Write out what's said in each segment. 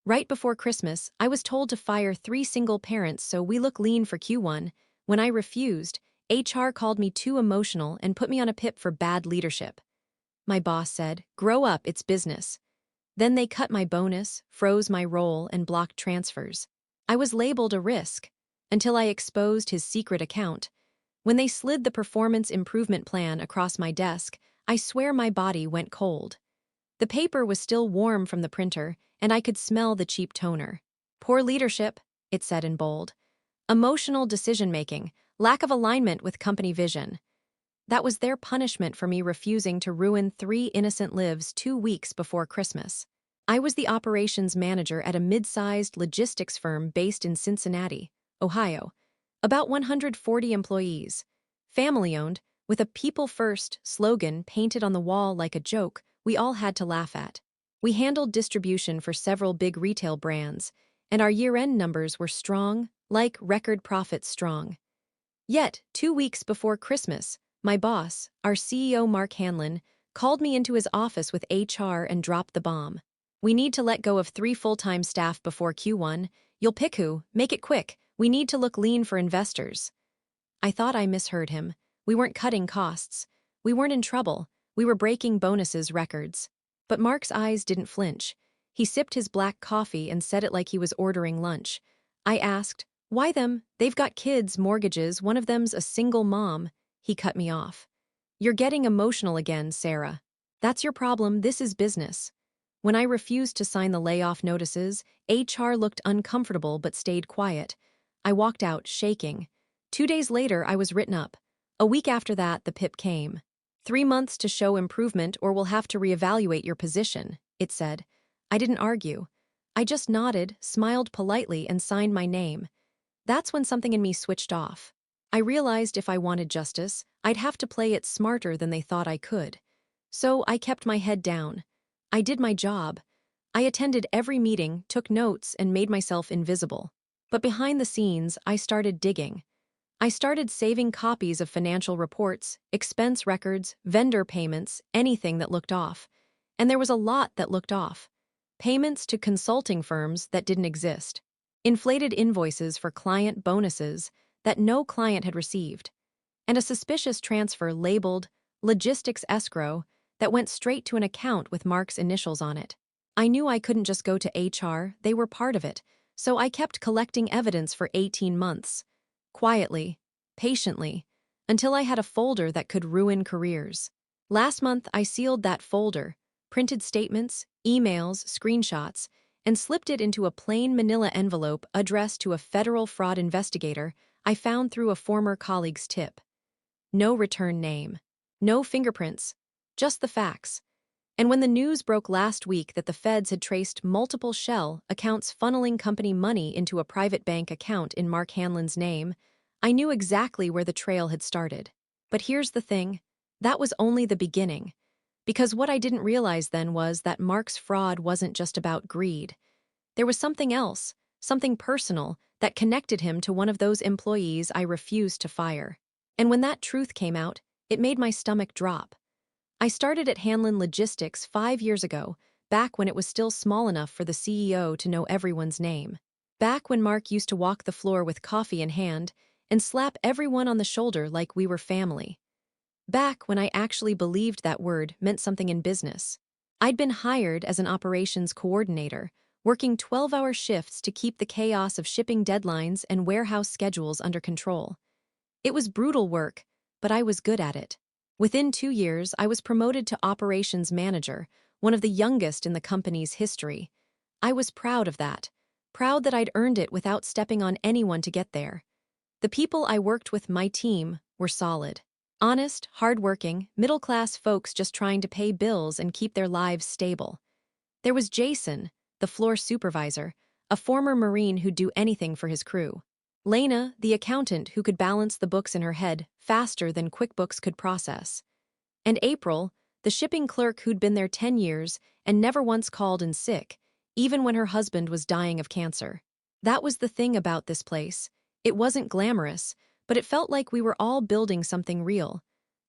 Right before Christmas, I was told to fire 3 single parents so we look lean for Q1. When I refused, HR called me too emotional and put me on a PIP for bad leadership. My boss said, "Grow up, it's business." Then they cut my bonus, froze my role, and blocked transfers. I was labeled a risk until I exposed his secret account. When they slid the performance improvement plan across my desk, I swear my body went cold. The paper was still warm from the printer, and I could smell the cheap toner. "Poor leadership," it said in bold. "Emotional decision-making, lack of alignment with company vision." That was their punishment for me refusing to ruin 3 innocent lives 2 weeks before Christmas. I was the operations manager at a mid-sized logistics firm based in Cincinnati, Ohio. About 140 employees. Family-owned, with a "People First" slogan painted on the wall like a joke we all had to laugh at. We handled distribution for several big retail brands, and our year-end numbers were strong, like record profits strong. Yet, 2 weeks before Christmas, my boss, our CEO Mark Hanlon, called me into his office with HR and dropped the bomb. "We need to let go of 3 full-time staff before Q1. You'll pick who, make it quick. We need to look lean for investors." I thought I misheard him. We weren't cutting costs. We weren't in trouble. We were breaking bonuses records. But Mark's eyes didn't flinch. He sipped his black coffee and said it like he was ordering lunch. I asked, "Why them? They've got kids, mortgages, one of them's a single mom." He cut me off. "You're getting emotional again, Sarah. That's your problem, this is business." When I refused to sign the layoff notices, HR looked uncomfortable but stayed quiet. I walked out, shaking. 2 days later, I was written up. A week after that, the PIP came. 3 months to show improvement or we'll have to reevaluate your position, it said. I didn't argue. I just nodded, smiled politely, and signed my name. That's when something in me switched off. I realized if I wanted justice, I'd have to play it smarter than they thought I could. So I kept my head down. I did my job. I attended every meeting, took notes, and made myself invisible. But behind the scenes, I started digging. I started saving copies of financial reports, expense records, vendor payments, anything that looked off. And there was a lot that looked off. Payments to consulting firms that didn't exist. Inflated invoices for client bonuses that no client had received. And a suspicious transfer labeled logistics escrow that went straight to an account with Mark's initials on it. I knew I couldn't just go to HR, they were part of it, so I kept collecting evidence for 18 months. Quietly, patiently, until I had a folder that could ruin careers. Last month, I sealed that folder, printed statements, emails, screenshots, and slipped it into a plain manila envelope addressed to a federal fraud investigator I found through a former colleague's tip. No return name. No fingerprints. Just the facts. And when the news broke last week that the feds had traced multiple shell accounts funneling company money into a private bank account in Mark Hanlon's name, I knew exactly where the trail had started. But here's the thing. That was only the beginning. Because what I didn't realize then was that Mark's fraud wasn't just about greed. There was something else, something personal, that connected him to one of those employees I refused to fire. And when that truth came out, it made my stomach drop. I started at Hanlon Logistics 5 years ago, back when it was still small enough for the CEO to know everyone's name. Back when Mark used to walk the floor with coffee in hand and slap everyone on the shoulder like we were family. Back when I actually believed that word meant something in business. I'd been hired as an operations coordinator, working 12-hour shifts to keep the chaos of shipping deadlines and warehouse schedules under control. It was brutal work, but I was good at it. Within 2 years, I was promoted to operations manager, one of the youngest in the company's history. I was proud of that. Proud that I'd earned it without stepping on anyone to get there. The people I worked with, my team, were solid. Honest, hardworking, middle-class folks just trying to pay bills and keep their lives stable. There was Jason, the floor supervisor, a former Marine who'd do anything for his crew. Lena, the accountant who could balance the books in her head faster than QuickBooks could process. And April, the shipping clerk who'd been there 10 years and never once called in sick, even when her husband was dying of cancer. That was the thing about this place. It wasn't glamorous, but it felt like we were all building something real.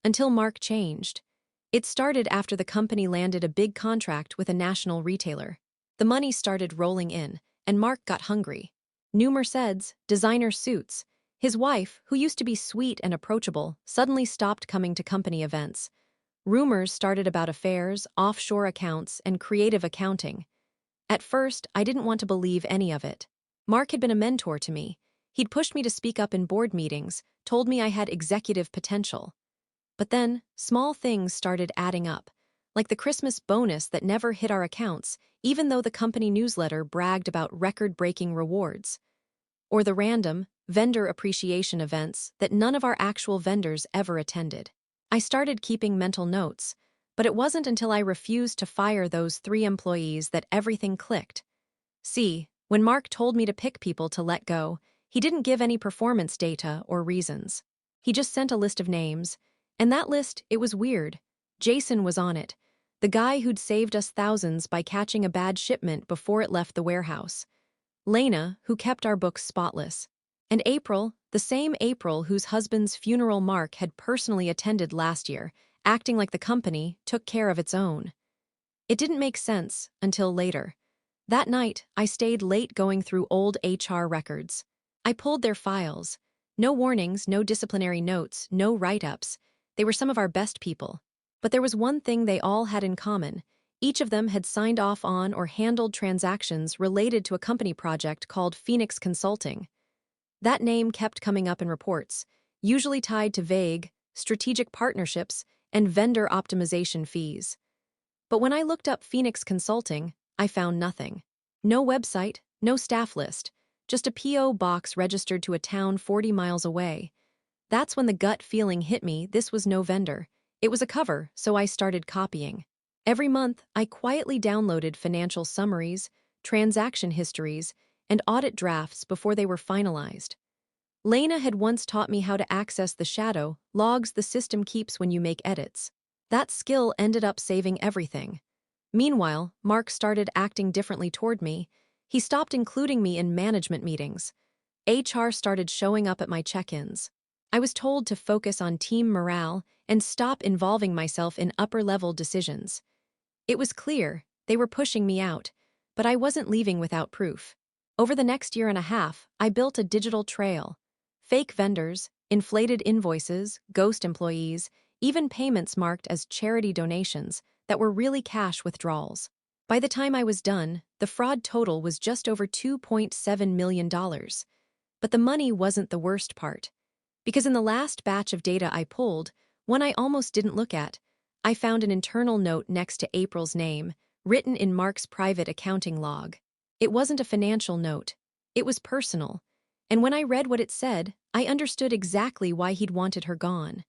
Until Mark changed. It started after the company landed a big contract with a national retailer. The money started rolling in, and Mark got hungry. New Merceds, designer suits. His wife, who used to be sweet and approachable, suddenly stopped coming to company events. Rumors started about affairs, offshore accounts, and creative accounting. At first, I didn't want to believe any of it. Mark had been a mentor to me. He'd pushed me to speak up in board meetings, told me I had executive potential. But then, small things started adding up, like the Christmas bonus that never hit our accounts, even though the company newsletter bragged about record-breaking rewards. Or the random, vendor appreciation events that none of our actual vendors ever attended. I started keeping mental notes, but it wasn't until I refused to fire those 3 employees that everything clicked. See, when Mark told me to pick people to let go, he didn't give any performance data or reasons. He just sent a list of names, and that list, it was weird. Jason was on it, the guy who'd saved us thousands by catching a bad shipment before it left the warehouse. Lena, who kept our books spotless. And April, the same April whose husband's funeral Mark had personally attended last year, acting like the company took care of its own. It didn't make sense until later. That night, I stayed late going through old HR records. I pulled their files. No warnings, no disciplinary notes, no write-ups. They were some of our best people. But there was one thing they all had in common. Each of them had signed off on or handled transactions related to a company project called Phoenix Consulting. That name kept coming up in reports, usually tied to vague, strategic partnerships and vendor optimization fees. But when I looked up Phoenix Consulting, I found nothing. No website, no staff list, just a P.O. box registered to a town 40 miles away. That's when the gut feeling hit me. This was no vendor. It was a cover, so I started copying. Every month, I quietly downloaded financial summaries, transaction histories, and audit drafts before they were finalized. Lena had once taught me how to access the shadow logs the system keeps when you make edits. That skill ended up saving everything. Meanwhile, Mark started acting differently toward me. He stopped including me in management meetings. HR started showing up at my check-ins. I was told to focus on team morale and stop involving myself in upper-level decisions. It was clear they were pushing me out, but I wasn't leaving without proof. Over the next year and a half, I built a digital trail. Fake vendors, inflated invoices, ghost employees, even payments marked as charity donations that were really cash withdrawals. By the time I was done, the fraud total was just over $2.7 million. But the money wasn't the worst part. Because in the last batch of data I pulled, one I almost didn't look at, I found an internal note next to April's name, written in Mark's private accounting log. It wasn't a financial note. It was personal. And when I read what it said, I understood exactly why he'd wanted her gone.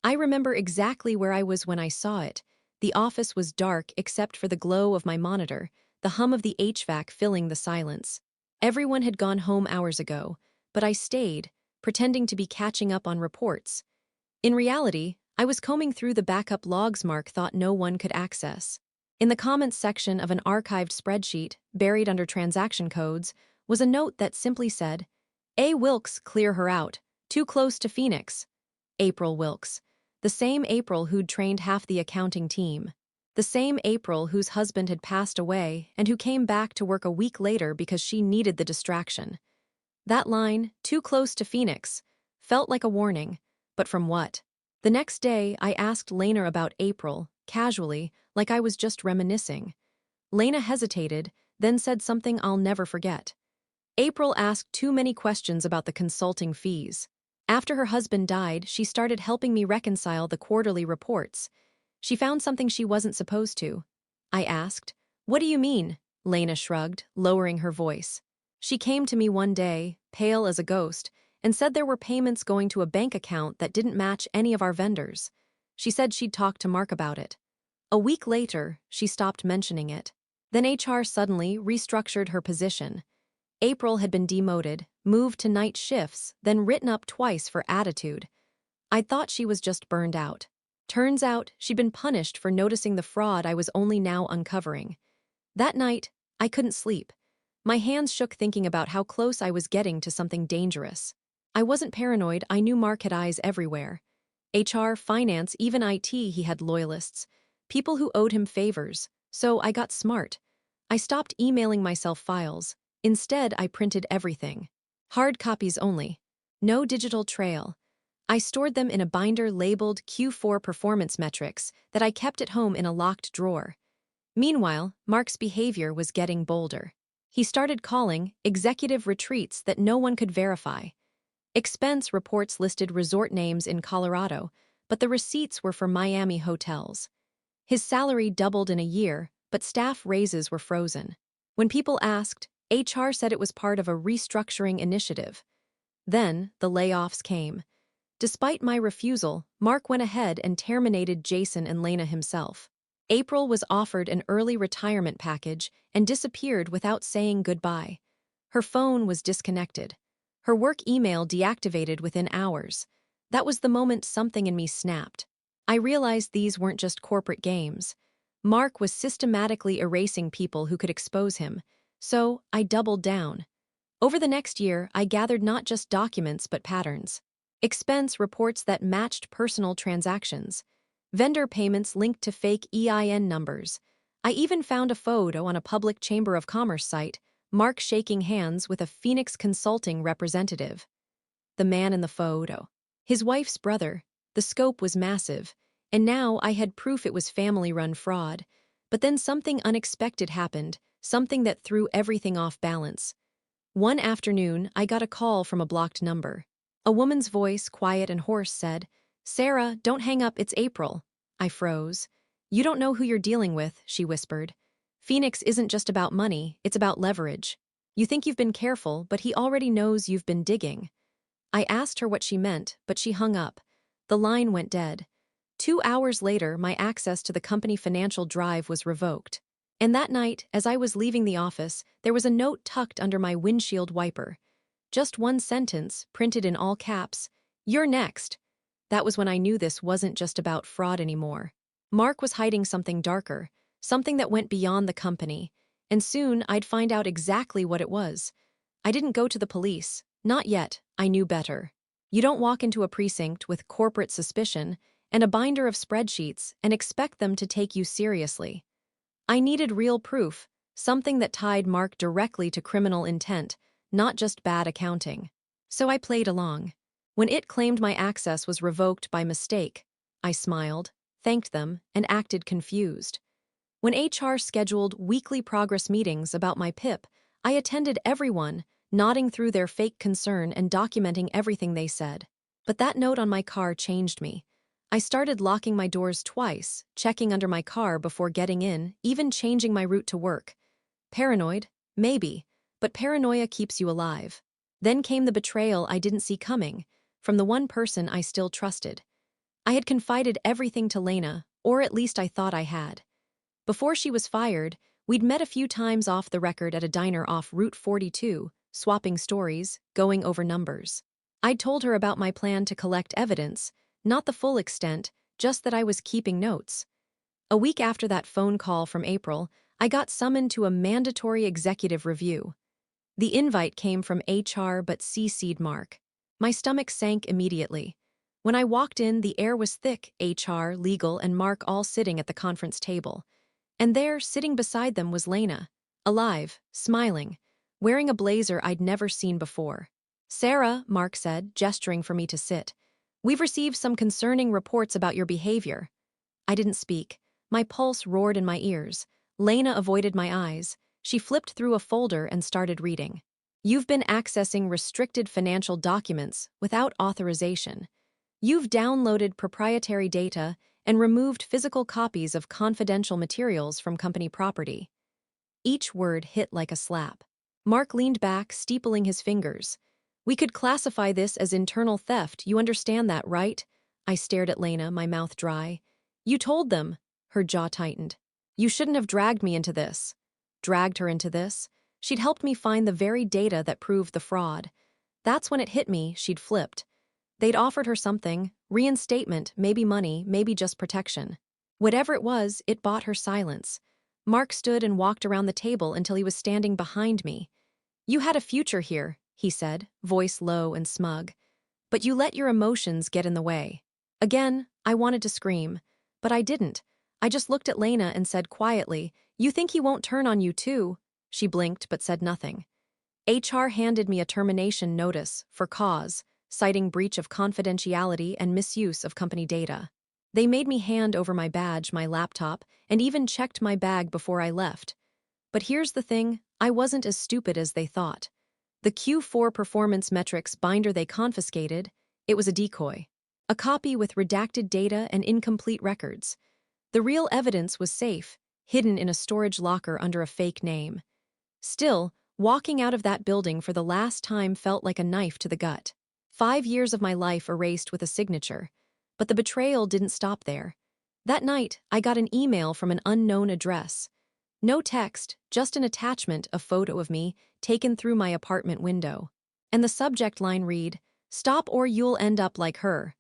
I remember exactly where I was when I saw it. The office was dark except for the glow of my monitor, the hum of the HVAC filling the silence. Everyone had gone home hours ago, but I stayed, pretending to be catching up on reports. In reality, I was combing through the backup logs Mark thought no one could access. In the comments section of an archived spreadsheet, buried under transaction codes, was a note that simply said, A. Wilkes, clear her out. Too close to Phoenix. April Wilkes. The same April who'd trained half the accounting team. The same April whose husband had passed away and who came back to work a week later because she needed the distraction. That line, too close to Phoenix, felt like a warning, but from what? The next day, I asked Lena about April, casually, like I was just reminiscing. Lena hesitated, then said something I'll never forget. April asked too many questions about the consulting fees. After her husband died, she started helping me reconcile the quarterly reports. She found something she wasn't supposed to. I asked, "What do you mean?" Lena shrugged, lowering her voice. She came to me one day, pale as a ghost, and said there were payments going to a bank account that didn't match any of our vendors. She said she'd talk to Mark about it. A week later, she stopped mentioning it. Then HR suddenly restructured her position. April had been demoted, moved to night shifts, then written up twice for attitude. I thought she was just burned out. Turns out, she'd been punished for noticing the fraud I was only now uncovering. That night, I couldn't sleep. My hands shook thinking about how close I was getting to something dangerous. I wasn't paranoid, I knew Mark had eyes everywhere. HR, finance, even IT, he had loyalists. People who owed him favors. So I got smart. I stopped emailing myself files. Instead, I printed everything. Hard copies only. No digital trail. I stored them in a binder labeled Q4 Performance Metrics that I kept at home in a locked drawer. Meanwhile, Mark's behavior was getting bolder. He started calling executive retreats that no one could verify. Expense reports listed resort names in Colorado, but the receipts were for Miami hotels. His salary doubled in a year, but staff raises were frozen. When people asked, HR said it was part of a restructuring initiative. Then, the layoffs came. Despite my refusal, Mark went ahead and terminated Jason and Lena himself. April was offered an early retirement package and disappeared without saying goodbye. Her phone was disconnected. Her work email deactivated within hours. That was the moment something in me snapped. I realized these weren't just corporate games. Mark was systematically erasing people who could expose him, so I doubled down. Over the next year, I gathered not just documents but patterns. Expense reports that matched personal transactions. Vendor payments linked to fake EIN numbers. I even found a photo on a public Chamber of Commerce site, Mark shaking hands with a Phoenix Consulting representative. The man in the photo. His wife's brother. The scope was massive, and now I had proof it was family-run fraud. But then something unexpected happened, something that threw everything off balance. One afternoon, I got a call from a blocked number. A woman's voice, quiet and hoarse, said, "Sarah, don't hang up, it's April." I froze. "You don't know who you're dealing with," she whispered. "Phoenix isn't just about money, it's about leverage. You think you've been careful, but he already knows you've been digging." I asked her what she meant, but she hung up. The line went dead. 2 hours later, my access to the company financial drive was revoked. And that night, as I was leaving the office, there was a note tucked under my windshield wiper. Just one sentence, printed in all caps, "You're next." That was when I knew this wasn't just about fraud anymore. Mark was hiding something darker, something that went beyond the company, and soon I'd find out exactly what it was. I didn't go to the police. Not yet. I knew better. You don't walk into a precinct with corporate suspicion and a binder of spreadsheets and expect them to take you seriously. I needed real proof, something that tied Mark directly to criminal intent, not just bad accounting. So I played along. When it claimed my access was revoked by mistake, I smiled, thanked them, and acted confused. When HR scheduled weekly progress meetings about my PIP, I attended everyone, nodding through their fake concern and documenting everything they said. But that note on my car changed me. I started locking my doors twice, checking under my car before getting in, even changing my route to work. Paranoid? Maybe, but paranoia keeps you alive. Then came the betrayal I didn't see coming, from the one person I still trusted. I had confided everything to Lena, or at least I thought I had. Before she was fired, we'd met a few times off the record at a diner off Route 42, swapping stories, going over numbers. I'd told her about my plan to collect evidence, not the full extent, just that I was keeping notes. A week after that phone call from April, I got summoned to a mandatory executive review. The invite came from HR but CC'd Mark. My stomach sank immediately. When I walked in, the air was thick, HR, legal, and Mark all sitting at the conference table. And there, sitting beside them, was Lena, alive, smiling, wearing a blazer I'd never seen before. "Sarah," Mark said, gesturing for me to sit, "we've received some concerning reports about your behavior." I didn't speak. My pulse roared in my ears. Lena avoided my eyes. She flipped through a folder and started reading. "You've been accessing restricted financial documents without authorization. You've downloaded proprietary data and removed physical copies of confidential materials from company property." Each word hit like a slap. Mark leaned back, steepling his fingers. "We could classify this as internal theft, you understand that, right?" I stared at Lena, my mouth dry. "You told them." Her jaw tightened. "You shouldn't have dragged me into this." Dragged her into this? She'd helped me find the very data that proved the fraud. That's when it hit me, she'd flipped. They'd offered her something, reinstatement, maybe money, maybe just protection. Whatever it was, it bought her silence. Mark stood and walked around the table until he was standing behind me. "You had a future here," he said, voice low and smug. "But you let your emotions get in the way." Again, I wanted to scream, but I didn't. I just looked at Lena and said quietly, "You think he won't turn on you too?" She blinked but said nothing. HR handed me a termination notice for cause, citing breach of confidentiality and misuse of company data. They made me hand over my badge, my laptop, and even checked my bag before I left. But here's the thing, I wasn't as stupid as they thought. The Q4 performance metrics binder they confiscated, it was a decoy. A copy with redacted data and incomplete records. The real evidence was safe, hidden in a storage locker under a fake name. Still, walking out of that building for the last time felt like a knife to the gut. 5 years of my life erased with a signature. But the betrayal didn't stop there. That night, I got an email from an unknown address. No text, just an attachment, a photo of me, taken through my apartment window. And the subject line read, "Stop or you'll end up like her."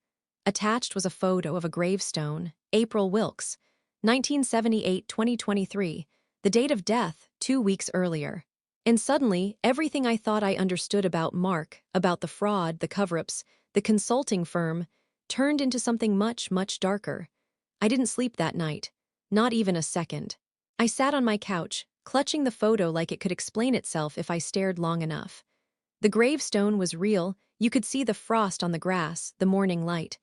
Attached was a photo of a gravestone, April Wilkes, 1978-2023, the date of death, 2 weeks earlier. And suddenly, everything I thought I understood about Mark, about the fraud, the cover-ups, the consulting firm, turned into something much, much darker. I didn't sleep that night. Not even a second. I sat on my couch, clutching the photo like it could explain itself if I stared long enough. The gravestone was real, you could see the frost on the grass, the morning light.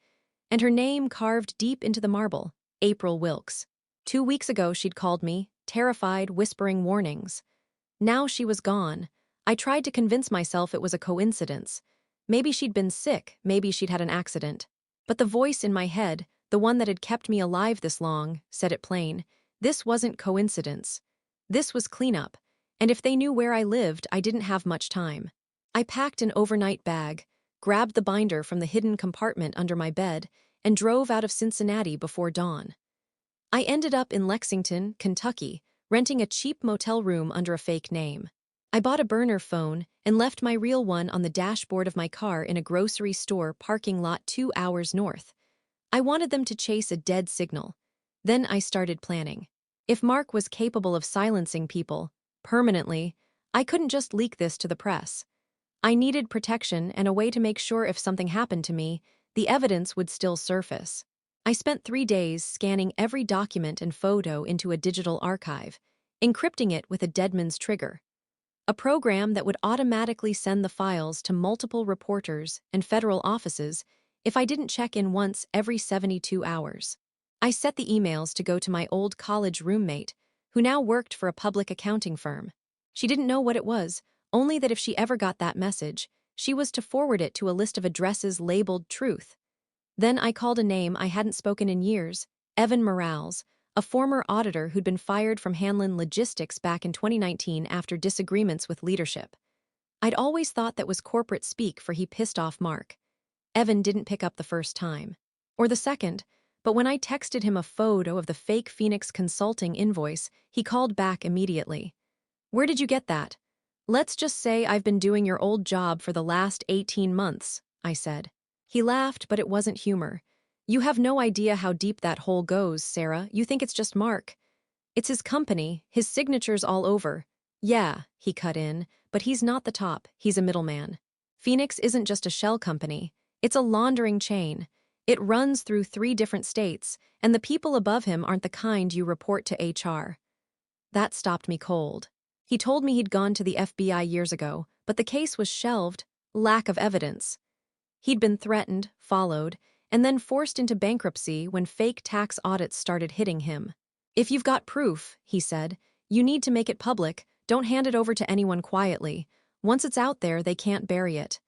And her name carved deep into the marble, April Wilkes. 2 weeks ago she'd called me, terrified, whispering warnings. Now she was gone. I tried to convince myself it was a coincidence. Maybe she'd been sick, maybe she'd had an accident. But the voice in my head, the one that had kept me alive this long, said it plain. This wasn't coincidence. This was cleanup. And if they knew where I lived, I didn't have much time. I packed an overnight bag, grabbed the binder from the hidden compartment under my bed, and drove out of Cincinnati before dawn. I ended up in Lexington, Kentucky, renting a cheap motel room under a fake name. I bought a burner phone and left my real one on the dashboard of my car in a grocery store parking lot 2 hours north. I wanted them to chase a dead signal. Then I started planning. If Mark was capable of silencing people, permanently, I couldn't just leak this to the press. I needed protection and a way to make sure if something happened to me, the evidence would still surface. I spent 3 days scanning every document and photo into a digital archive, encrypting it with a Deadman's trigger. A program that would automatically send the files to multiple reporters and federal offices if I didn't check in once every 72 hours. I set the emails to go to my old college roommate, who now worked for a public accounting firm. She didn't know what it was, only that if she ever got that message, she was to forward it to a list of addresses labeled truth. Then I called a name I hadn't spoken in years, Evan Morales, a former auditor who'd been fired from Hanlon Logistics back in 2019 after disagreements with leadership. I'd always thought that was corporate speak for he pissed off Mark. Evan didn't pick up the first time. Or the second, but when I texted him a photo of the fake Phoenix Consulting invoice, he called back immediately. "Where did you get that?" "Let's just say I've been doing your old job for the last 18 months, I said. He laughed, but it wasn't humor. "You have no idea how deep that hole goes, Sarah. You think it's just Mark. It's his company, his signature's all over." "Yeah," he cut in, "but he's not the top, he's a middleman. Phoenix isn't just a shell company, it's a laundering chain. It runs through 3 different states, and the people above him aren't the kind you report to HR. That stopped me cold. He told me he'd gone to the FBI years ago, but the case was shelved, lack of evidence. He'd been threatened, followed, and then forced into bankruptcy when fake tax audits started hitting him. "If you've got proof," he said, "you need to make it public, don't hand it over to anyone quietly. Once it's out there, they can't bury it."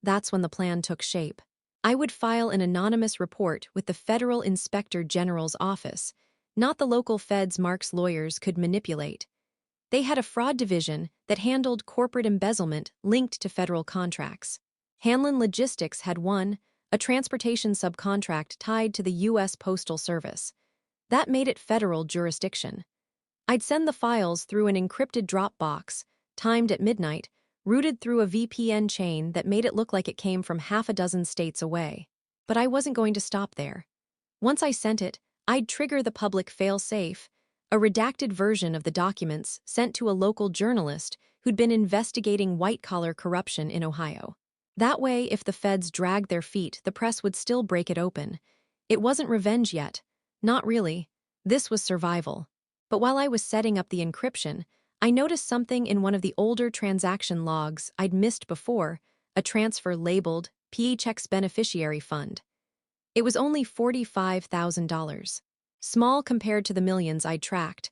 That's when the plan took shape. I would file an anonymous report with the Federal Inspector General's office, not the local feds Mark's lawyers could manipulate. They had a fraud division that handled corporate embezzlement linked to federal contracts. Hanlon Logistics had one, a transportation subcontract tied to the U.S. Postal Service. That made it federal jurisdiction. I'd send the files through an encrypted Dropbox, timed at midnight, routed through a VPN chain that made it look like it came from half a dozen states away. But I wasn't going to stop there. Once I sent it, I'd trigger the public fail-safe, a redacted version of the documents sent to a local journalist who'd been investigating white-collar corruption in Ohio. That way, if the feds dragged their feet, the press would still break it open. It wasn't revenge yet. Not really. This was survival. But while I was setting up the encryption, I noticed something in one of the older transaction logs I'd missed before, a transfer labeled PHX Beneficiary Fund. It was only $45,000. Small compared to the millions I'd tracked,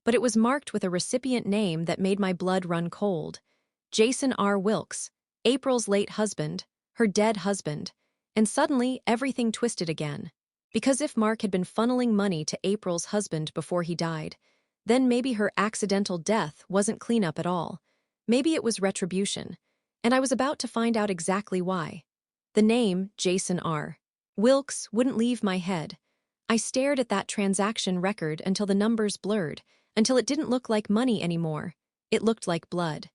but it was marked with a recipient name that made my blood run cold. Jason R. Wilkes, April's late husband, her dead husband, and suddenly everything twisted again. Because if Mark had been funneling money to April's husband before he died, then maybe her accidental death wasn't cleanup at all. Maybe it was retribution, and I was about to find out exactly why. The name, Jason R. Wilkes, wouldn't leave my head. I stared at that transaction record until the numbers blurred, until it didn't look like money anymore. It looked like blood.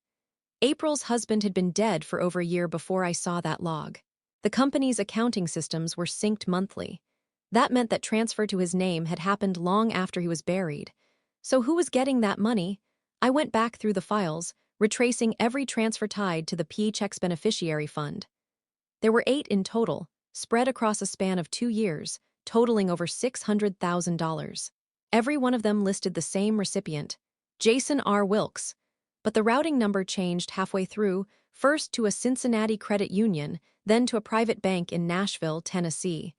April's husband had been dead for over a year before I saw that log. The company's accounting systems were synced monthly. That meant that transfer to his name had happened long after he was buried. So who was getting that money? I went back through the files, retracing every transfer tied to the PHX Beneficiary Fund. There were 8 in total, spread across a span of 2 years, totaling over $600,000. Every one of them listed the same recipient, Jason R. Wilkes, but the routing number changed halfway through, first to a Cincinnati credit union, then to a private bank in Nashville, Tennessee.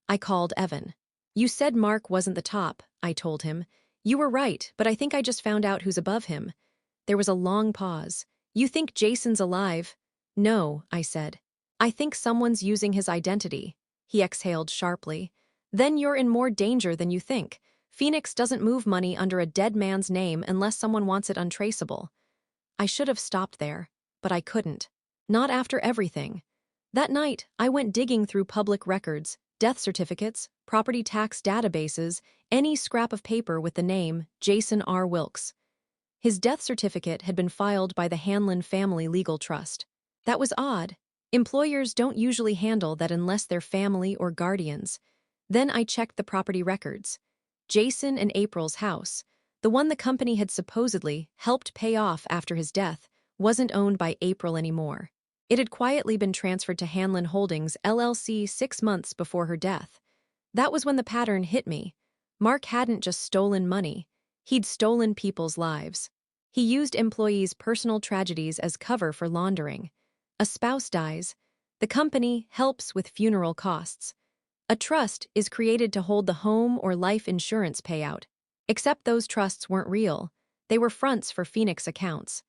I called Evan. "You said Mark wasn't the top," I told him. "You were right, but I think I just found out who's above him." There was a long pause. "You think Jason's alive?" "No," I said. "I think someone's using his identity." He exhaled sharply. "Then you're in more danger than you think. Phoenix doesn't move money under a dead man's name unless someone wants it untraceable." I should have stopped there, but I couldn't. Not after everything. That night, I went digging through public records, death certificates, property tax databases, any scrap of paper with the name Jason R. Wilkes. His death certificate had been filed by the Hanlon Family Legal Trust. That was odd. Employers don't usually handle that unless they're family or guardians. Then I checked the property records. Jason and April's house, the one the company had supposedly helped pay off after his death, wasn't owned by April anymore. It had quietly been transferred to Hanlon Holdings, LLC 6 months before her death. That was when the pattern hit me. Mark hadn't just stolen money. He'd stolen people's lives. He used employees' personal tragedies as cover for laundering. A spouse dies. The company helps with funeral costs. A trust is created to hold the home or life insurance payout. Except those trusts weren't real. They were fronts for Phoenix accounts.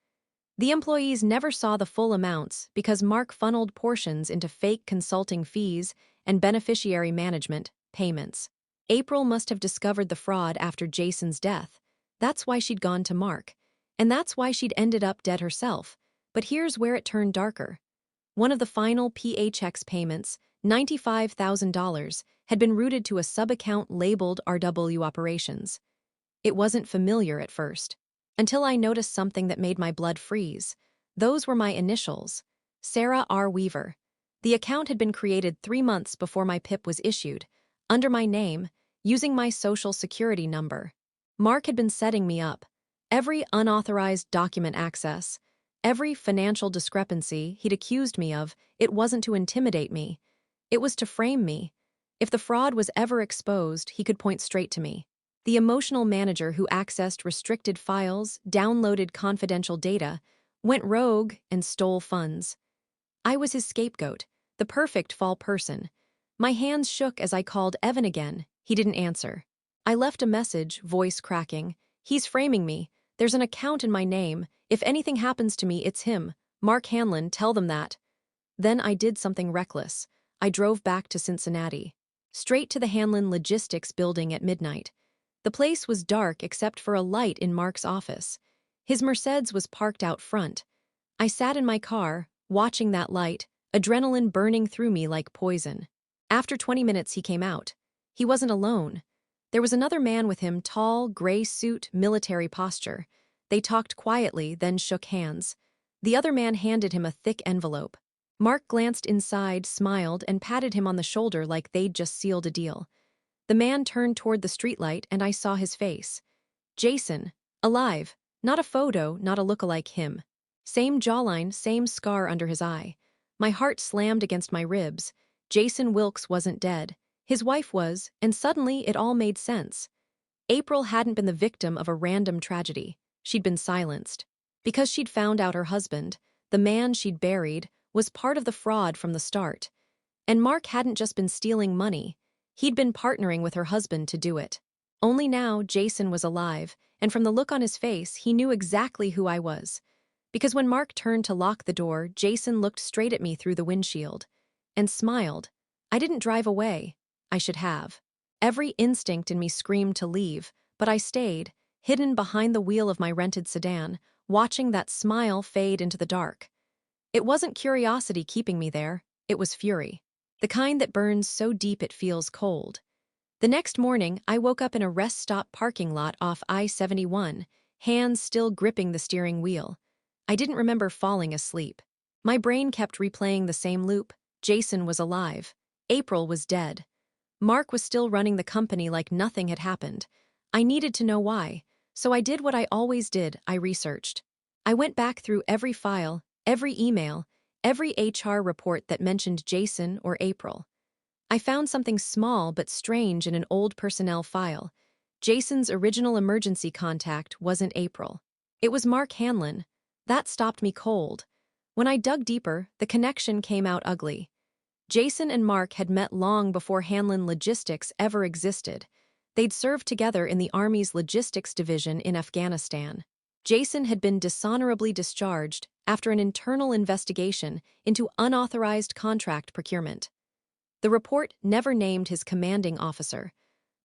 The employees never saw the full amounts because Mark funneled portions into fake consulting fees and beneficiary management payments. April must have discovered the fraud after Jason's death. That's why she'd gone to Mark. And that's why she'd ended up dead herself. But here's where it turned darker. One of the final PHX payments, $95,000, had been routed to a sub-account labeled RW Operations. It wasn't familiar at first, until I noticed something that made my blood freeze. Those were my initials, Sarah R. Weaver. The account had been created 3 months before my PIP was issued, under my name, using my social security number. Mark had been setting me up. Every unauthorized document access, every financial discrepancy he'd accused me of, it wasn't to intimidate me. It was to frame me. If the fraud was ever exposed, he could point straight to me. The emotional manager who accessed restricted files, downloaded confidential data, went rogue and stole funds. I was his scapegoat, the perfect fall person. My hands shook as I called Evan again. He didn't answer. I left a message, voice cracking. "He's framing me. There's an account in my name. If anything happens to me, it's him. Mark Hanlon, tell them that." Then I did something reckless. I drove back to Cincinnati. Straight to the Hanlon Logistics building at midnight. The place was dark except for a light in Mark's office. His Mercedes was parked out front. I sat in my car, watching that light, adrenaline burning through me like poison. After 20 minutes, he came out. He wasn't alone. There was another man with him, tall, gray suit, military posture. They talked quietly, then shook hands. The other man handed him a thick envelope. Mark glanced inside, smiled, and patted him on the shoulder like they'd just sealed a deal. The man turned toward the streetlight, and I saw his face. Jason, alive. Not a photo, not a lookalike him. Same jawline, same scar under his eye. My heart slammed against my ribs. Jason Wilkes wasn't dead. His wife was, and suddenly it all made sense. April hadn't been the victim of a random tragedy. She'd been silenced. Because she'd found out her husband, the man she'd buried, was part of the fraud from the start. And Mark hadn't just been stealing money. He'd been partnering with her husband to do it. Only now, Jason was alive, and from the look on his face, he knew exactly who I was. Because when Mark turned to lock the door, Jason looked straight at me through the windshield and smiled. I didn't drive away. I should have. Every instinct in me screamed to leave, but I stayed, hidden behind the wheel of my rented sedan, watching that smile fade into the dark. It wasn't curiosity keeping me there, it was fury. The kind that burns so deep it feels cold. The next morning, I woke up in a rest stop parking lot off I-71, hands still gripping the steering wheel. I didn't remember falling asleep. My brain kept replaying the same loop. Jason was alive. April was dead. Mark was still running the company like nothing had happened. I needed to know why, so I did what I always did, I researched. I went back through every file, every email, every HR report that mentioned Jason or April. I found something small but strange in an old personnel file. Jason's original emergency contact wasn't April. It was Mark Hanlon. That stopped me cold. When I dug deeper, the connection came out ugly. Jason and Mark had met long before Hanlon Logistics ever existed. They'd served together in the Army's logistics division in Afghanistan. Jason had been dishonorably discharged after an internal investigation into unauthorized contract procurement. The report never named his commanding officer,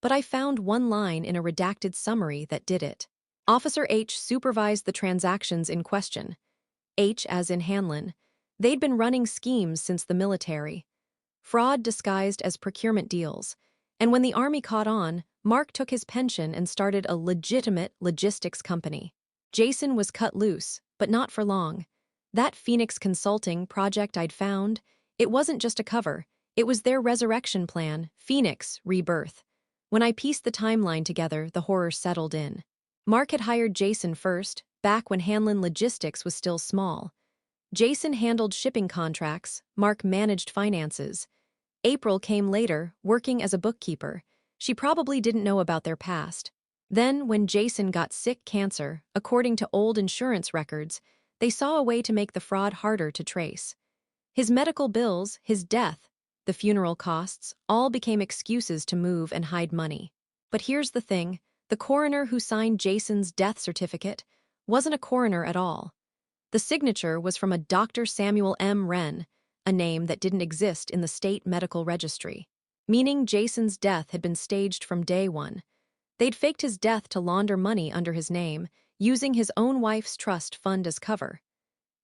but I found one line in a redacted summary that did it. Officer H supervised the transactions in question. H as in Hanlon. They'd been running schemes since the military. Fraud disguised as procurement deals. And when the Army caught on, Mark took his pension and started a legitimate logistics company. Jason was cut loose, but not for long. That Phoenix Consulting project I'd found, it wasn't just a cover. It was their resurrection plan, Phoenix Rebirth. When I pieced the timeline together, the horror settled in. Mark had hired Jason first, back when Hanlon Logistics was still small. Jason handled shipping contracts, Mark managed finances. April came later, working as a bookkeeper. She probably didn't know about their past. Then, when Jason got sick cancer, according to old insurance records, they saw a way to make the fraud harder to trace. His medical bills, his death, the funeral costs, all became excuses to move and hide money. But here's the thing, the coroner who signed Jason's death certificate wasn't a coroner at all. The signature was from a Dr. Samuel M. Wren, a name that didn't exist in the state medical registry, meaning Jason's death had been staged from day one. They'd faked his death to launder money under his name, using his own wife's trust fund as cover.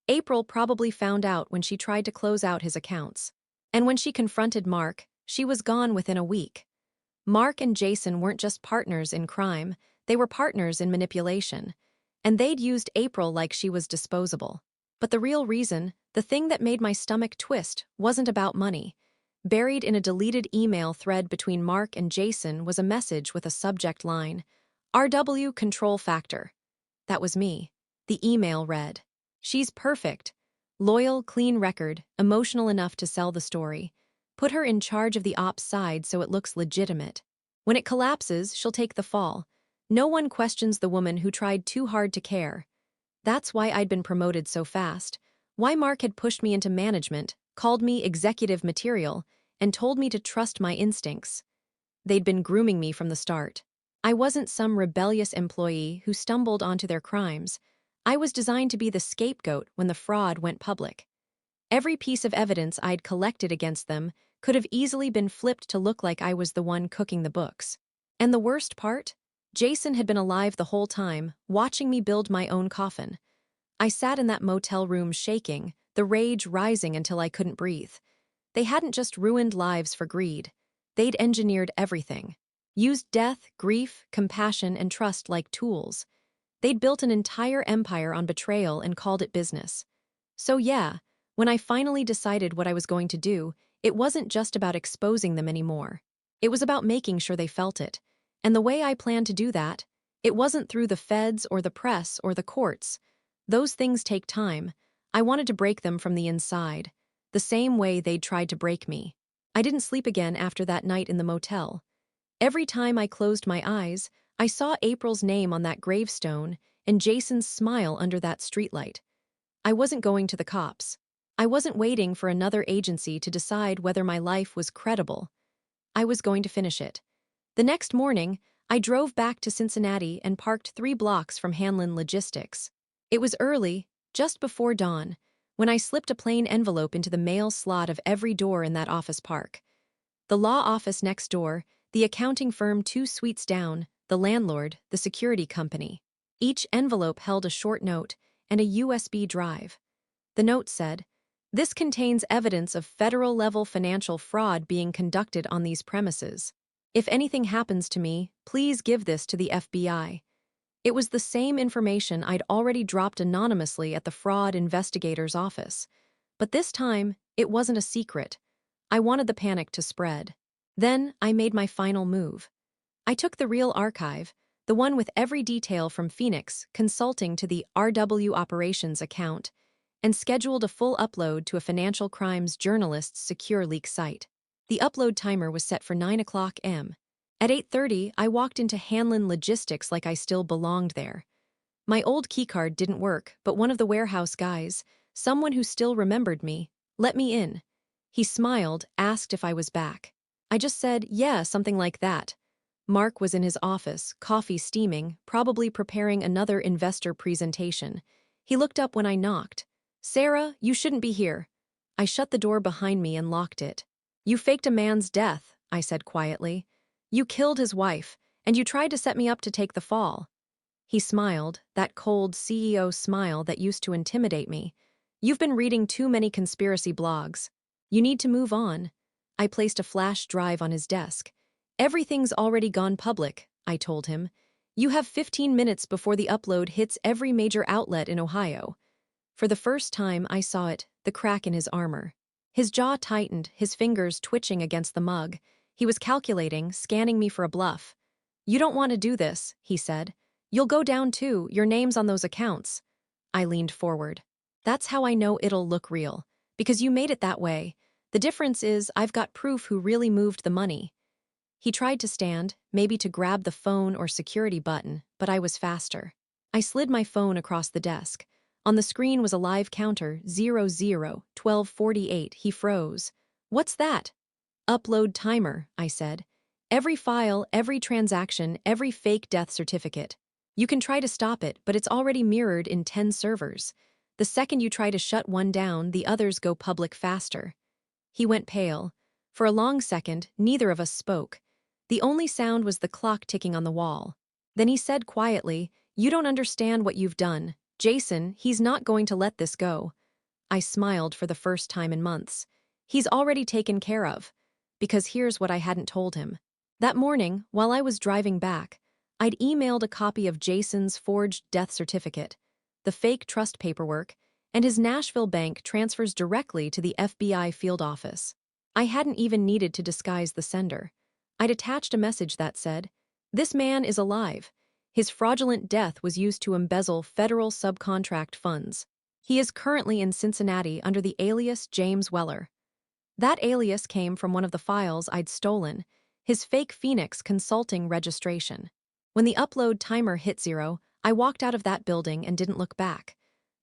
April probably found out when she tried to close out his accounts. And when she confronted Mark, she was gone within a week. Mark and Jason weren't just partners in crime, they were partners in manipulation. And they'd used April like she was disposable. But the real reason, the thing that made my stomach twist, wasn't about money. Buried in a deleted email thread between Mark and Jason was a message with a subject line, RW Control Factor. That was me. The email read, "She's perfect. Loyal, clean record, emotional enough to sell the story. Put her in charge of the ops side so it looks legitimate. When it collapses, she'll take the fall. No one questions the woman who tried too hard to care." That's why I'd been promoted so fast, why Mark had pushed me into management, called me executive material, and told me to trust my instincts. They'd been grooming me from the start. I wasn't some rebellious employee who stumbled onto their crimes. I was designed to be the scapegoat when the fraud went public. Every piece of evidence I'd collected against them could have easily been flipped to look like I was the one cooking the books. And the worst part? Jason had been alive the whole time, watching me build my own coffin. I sat in that motel room shaking, the rage rising until I couldn't breathe. They hadn't just ruined lives for greed. They'd engineered everything. Used death, grief, compassion, and trust like tools. They'd built an entire empire on betrayal and called it business. So yeah, when I finally decided what I was going to do, it wasn't just about exposing them anymore. It was about making sure they felt it. And the way I planned to do that, it wasn't through the feds or the press or the courts. Those things take time. I wanted to break them from the inside, the same way they'd tried to break me. I didn't sleep again after that night in the motel. Every time I closed my eyes, I saw April's name on that gravestone and Jason's smile under that streetlight. I wasn't going to the cops. I wasn't waiting for another agency to decide whether my life was credible. I was going to finish it. The next morning, I drove back to Cincinnati and parked 3 blocks from Hanlon Logistics. It was early, just before dawn, when I slipped a plain envelope into the mail slot of every door in that office park. The law office next door, the accounting firm 2 suites down, the landlord, the security company. Each envelope held a short note and a USB drive. The note said, "This contains evidence of federal-level financial fraud being conducted on these premises. If anything happens to me, please give this to the FBI." It was the same information I'd already dropped anonymously at the fraud investigator's office. But this time, it wasn't a secret. I wanted the panic to spread. Then, I made my final move. I took the real archive, the one with every detail from Phoenix Consulting to the RW Operations account, and scheduled a full upload to a financial crimes journalist's secure leak site. The upload timer was set for 9 o'clock m. At 8:30, I walked into Hanlon Logistics like I still belonged there. My old keycard didn't work, but one of the warehouse guys, someone who still remembered me, let me in. He smiled, asked if I was back. I just said, yeah, something like that. Mark was in his office, coffee steaming, probably preparing another investor presentation. He looked up when I knocked. "Sarah, you shouldn't be here." I shut the door behind me and locked it. "You faked a man's death," I said quietly. "You killed his wife, and you tried to set me up to take the fall." He smiled, that cold CEO smile that used to intimidate me. "You've been reading too many conspiracy blogs. You need to move on." I placed a flash drive on his desk. "Everything's already gone public," I told him. "You have 15 minutes before the upload hits every major outlet in Ohio." For the first time, I saw it, the crack in his armor. His jaw tightened, his fingers twitching against the mug. He was calculating, scanning me for a bluff. "You don't want to do this," he said. "You'll go down too, your name's on those accounts." I leaned forward. "That's how I know it'll look real. Because you made it that way. The difference is I've got proof who really moved the money." He tried to stand, maybe to grab the phone or security button, but I was faster. I slid my phone across the desk. On the screen was a live counter, 00:12:48. He froze. "What's that?" "Upload timer," I said. "Every file, every transaction, every fake death certificate. You can try to stop it, but it's already mirrored in 10 servers. The second you try to shut one down, the others go public faster." He went pale. For a long second, neither of us spoke. The only sound was the clock ticking on the wall. Then he said quietly, "You don't understand what you've done. Jason, he's not going to let this go." I smiled for the first time in months. "He's already taken care of." Because here's what I hadn't told him. That morning, while I was driving back, I'd emailed a copy of Jason's forged death certificate, the fake trust paperwork, and his Nashville bank transfers directly to the FBI field office. I hadn't even needed to disguise the sender. I'd attached a message that said, "This man is alive. His fraudulent death was used to embezzle federal subcontract funds. He is currently in Cincinnati under the alias James Weller." That alias came from one of the files I'd stolen, his fake Phoenix Consulting registration. When the upload timer hit 0, I walked out of that building and didn't look back.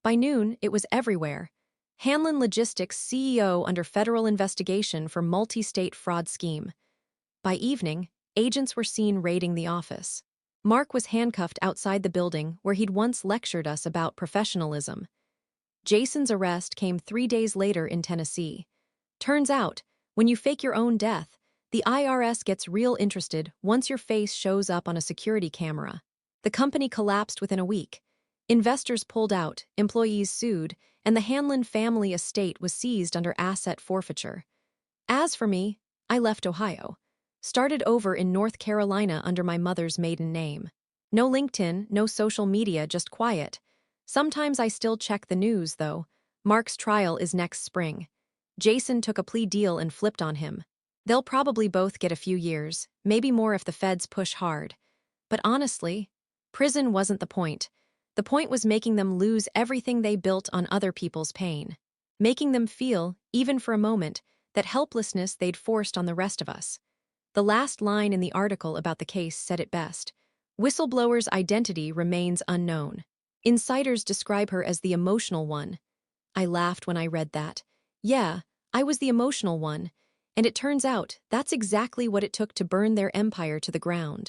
By noon, it was everywhere. Hanlon Logistics CEO under federal investigation for multi-state fraud scheme. By evening, agents were seen raiding the office. Mark was handcuffed outside the building where he'd once lectured us about professionalism. Jason's arrest came 3 days later in Tennessee. Turns out, when you fake your own death, the IRS gets real interested once your face shows up on a security camera. The company collapsed within a week. Investors pulled out, employees sued, and the Hanlon family estate was seized under asset forfeiture. As for me, I left Ohio. Started over in North Carolina under my mother's maiden name. No LinkedIn, no social media, just quiet. Sometimes I still check the news, though. Mark's trial is next spring. Jason took a plea deal and flipped on him. They'll probably both get a few years, maybe more if the feds push hard. But honestly, prison wasn't the point. The point was making them lose everything they built on other people's pain. Making them feel, even for a moment, that helplessness they'd forced on the rest of us. The last line in the article about the case said it best. Whistleblower's identity remains unknown. Insiders describe her as the emotional one. I laughed when I read that. Yeah, I was the emotional one. And it turns out that's exactly what it took to burn their empire to the ground.